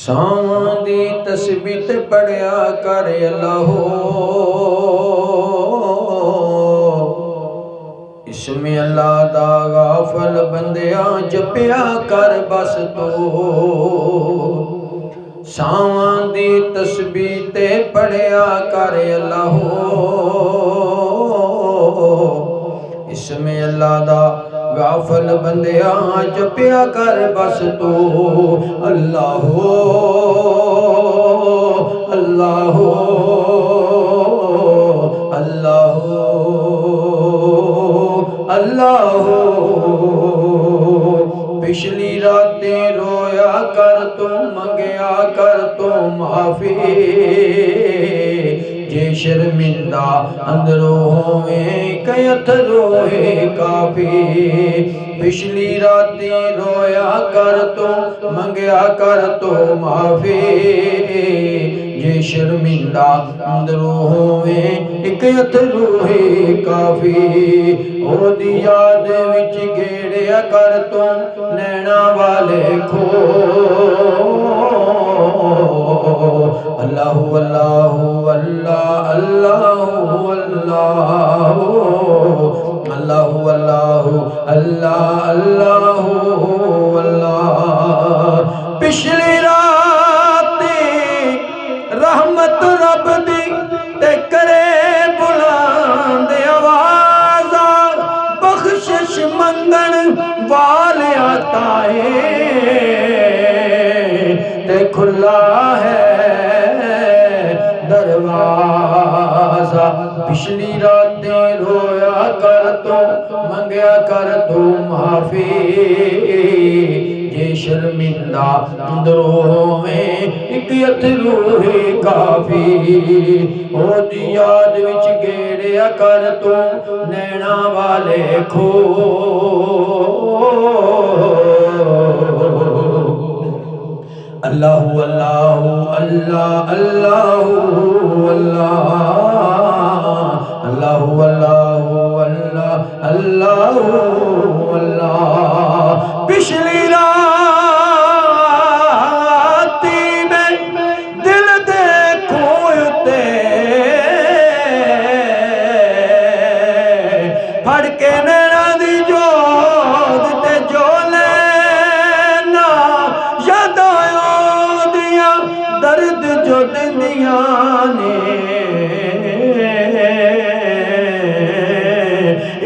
ਸਾਵਾਂ ਦੀ ਤਸਬੀਹ ਤੇ ਪੜਿਆ ਕਰ ਅੱਲਾਹੋ। ਇਸਮੇ ਅੱਲਾ ਦਾ ਗਾਫਲ ਬੰਦਿਆ ਜਪਿਆ ਕਰ ਬਸ ਤੋ। ਸਾਵਾਂ ਦੀ ਤਸਬੀਹ ਤੇ ਪੜਿਆ ਕਰ ਅੱਲਾਹੋ। ਇਸਮੇ ਅੱਲਾ ਦਾ गाफल बंदिया जपिया कर बस तू। अल्लाह हो अल्लाह हो अल्लाह हो अल्लाह हो। पिछली रातें रोया कर तू मंगया कर तू माफी। जे शर्मिंदा अंदरों होवे कयथ रोए काफी। पिछली राती रोया कर तो मंगया कर तो माफी। जे शर्मिंदा अंदरों होवे कयथ रोए काफी। ओदी याद विच गेड़िया कर तो नैना वाले खो। अल्लाह अल्लाह अल्लाह अल्लाह अल्लाह अल्लाह अल्लाह अल्लाह अल्लाह अल्लाह। पिछली रात रहमत रब दी ते करे बुलंद आवाज़। बख्शिश मंगण वाले आता है ते खुला है दरवाजा। पिछली रातें रोया कर तो मंगया कर तो माफी। जे शर्मिंदा अंदरों में इक रूहे काफी। ओदी याद विच गेड़िया कर तो नैना वाले खो। अल्लाह अल्लाह अल्लाह अल्लाह अल्लाह अल्लाह अल्लाह अल्लाह अल्लाह। पिछली रात में दिल दे खोते फड़ के नैना दी जोग ते जोले ना याद दर्द जो दिंदिया ने।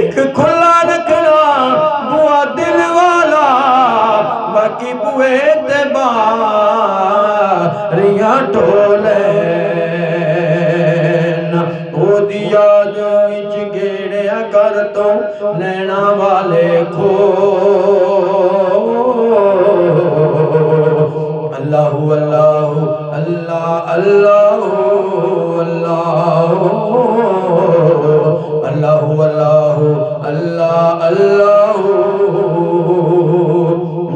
एक खुला रखना बुआ दिल वाला बाकी बुए ते बारियां टोले। ओदी याद विच गेड़िया कर तो नैना वाले खो। अल्लाह अल्लाह अल्लाह अल्लाह अल्लाह अल्लाह अल्लाह अल्लाह अल्लाह।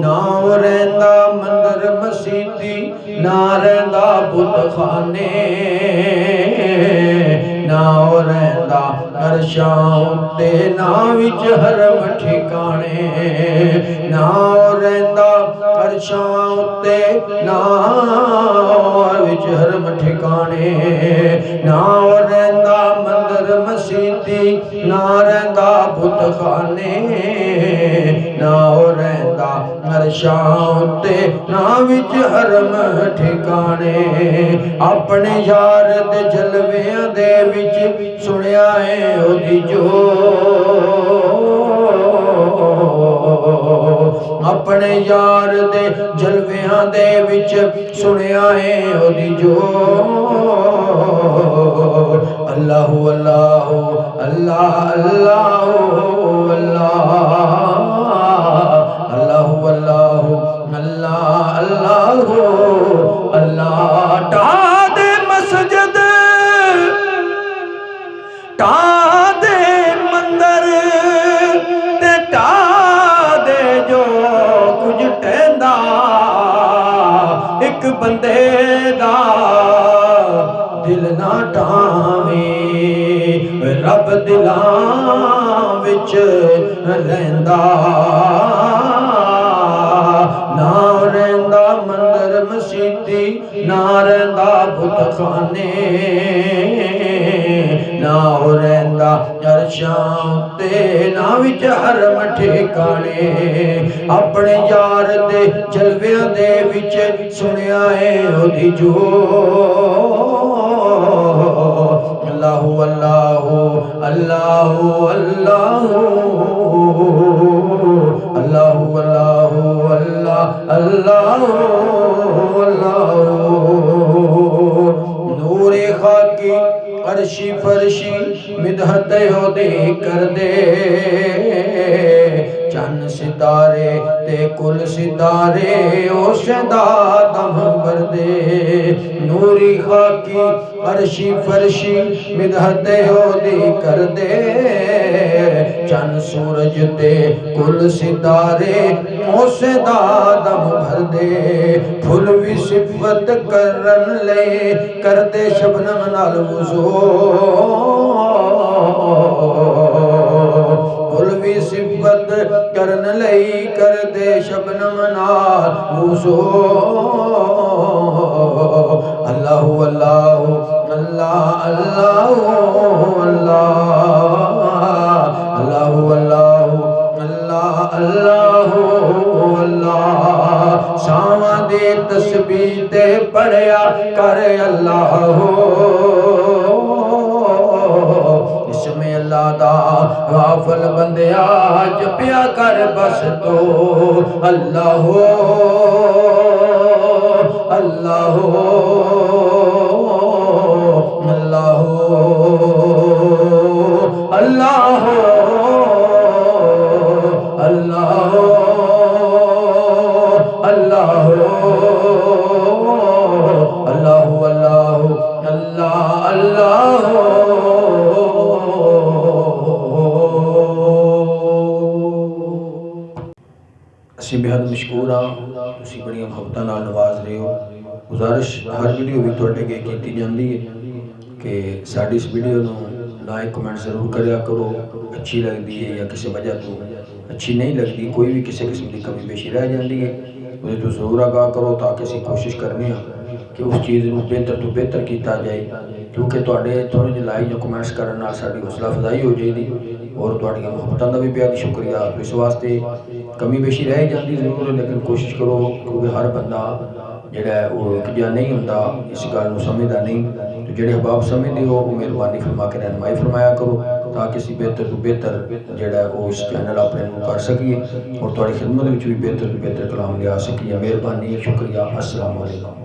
ना रहंदा मंदिर मसीती ना रहंदा बुत खाने। ना रहंदा अरशां उत्ते ना विच हरम ठिकाने। ना रहंदा अरशां उत्ते ना विच हरम ठिकाने। ना रहंदा मंदिर मसीती ना रहंदा बुत खाने। ना रहंदा अरशां उत्ते ना विच हरम ठिकाने। अपने यार दे जलवियां दे विच सुनिया है ओदी जो। अपने यार दे जलवियां दे विच सुनिया है ओदी जो। अल्लाह अल्लाह अल्लाह अल्लाह अल्लाह अल्लाह अल्लाह अल्लाह अल्लाह अल्लाह। टा दे मस्जिद टा दे मंदिर ते टा दे जो कुछ टहंदा एक बंदे दा दिल ना टावे। रब दिलां विच रहिंदा ना रहिंदा मंदिर मसीती, ना रहिंदा बुतखाने, ना रहिंदा अरशां ते, ना विच हरम ठिकाने। अपने यार दे जलवियां दे विच सुनिया है ओदी जो, अल्लाहु अल्लाहु अल्लाहु अल्लाहु अल्लाहु अल्लाहु अल्लाह अल्लाहु अल्लाहु। नूरे खाकी अर्शी फरशी मिदहत ओदी कर दे, चन्न सितारे ते कुल सितारे ओशदा दम भर दे। नूरी खाकी अर्शी फरशी मिदहत ओदी कर दे, चन्न सूरज ते कुल सितारे ओशदा दम भर दे। फुल भी सिफत करन ले कर दे शबनम नाल वुज़ू, फुल भी सिफत करन लई कर दे शबनम नाल वुज़ू। अल्लाहु अल्लाहु अल्लाह अल्लाहु अल्लाह अल्लाहु अल्लाहु अल्लाह अल्लाहु अल्लाह। सावां दे तस्बीह ते पढ़िया कर अल्लाहु, इसमें अल्लाह दा गाफल बंदिया जपिया कर बस तो। अल्लाहु अल्लाहु अल्लाहु अल्लाहु अल्लाहु अल्लाहु अल्लाहु अल्लाहु अल्लाह अल्लाहु। असी बेहद मशकूर हाँ, तुसी बड़ियां मुहब्बतां नाल नवाज रहे हो। गुजारिश हर वीडियो भी तुहाडे अगे कीती जांदी है कि साडी इस वीडियो नूं लाइक कमेंट जरूर करिया करो। अच्छी लगती है या किसी वजह तो अच्छी नहीं लगती, कोई भी किसी किस्म की कमी पेशी रह जाती है, उसे तो जरूर आगाह करो ताकि असीं कोशिश करने कि उस चीज़ को बेहतर तो बेहतर किया जाए। क्योंकि तुहाडे थोड़े ਜਿਹੇ लाइक या कमेंट्स करने नाल साडी हौसला अफजाई हो जाएगी और तुहाडीआं मुहब्बतां दा भी बेहद शुक्रिया। तो इस वास्ते कमी पेशी रह जाती जरूर, लेकिन कोशिश करो क्योंकि हर बंदा जिहड़ा वो एक जिहा नहीं हुंदा, इस गल नूं समझदा नहीं। तो जिहड़े अहबाब समझदे हो वो मेहरबानी फरमा के रहनुमाई फरमाया करो ताकि असीं बेहतर तो बेहतर जिहड़ा वो इस चैनल अपने नूं कर सकीए और तुहाडी खिदमत विच भी बेहतर तो बेहतर कलाम लिया सकीए। मेहरबानी, शुक्रिया, अस्सलाम वालेकुम।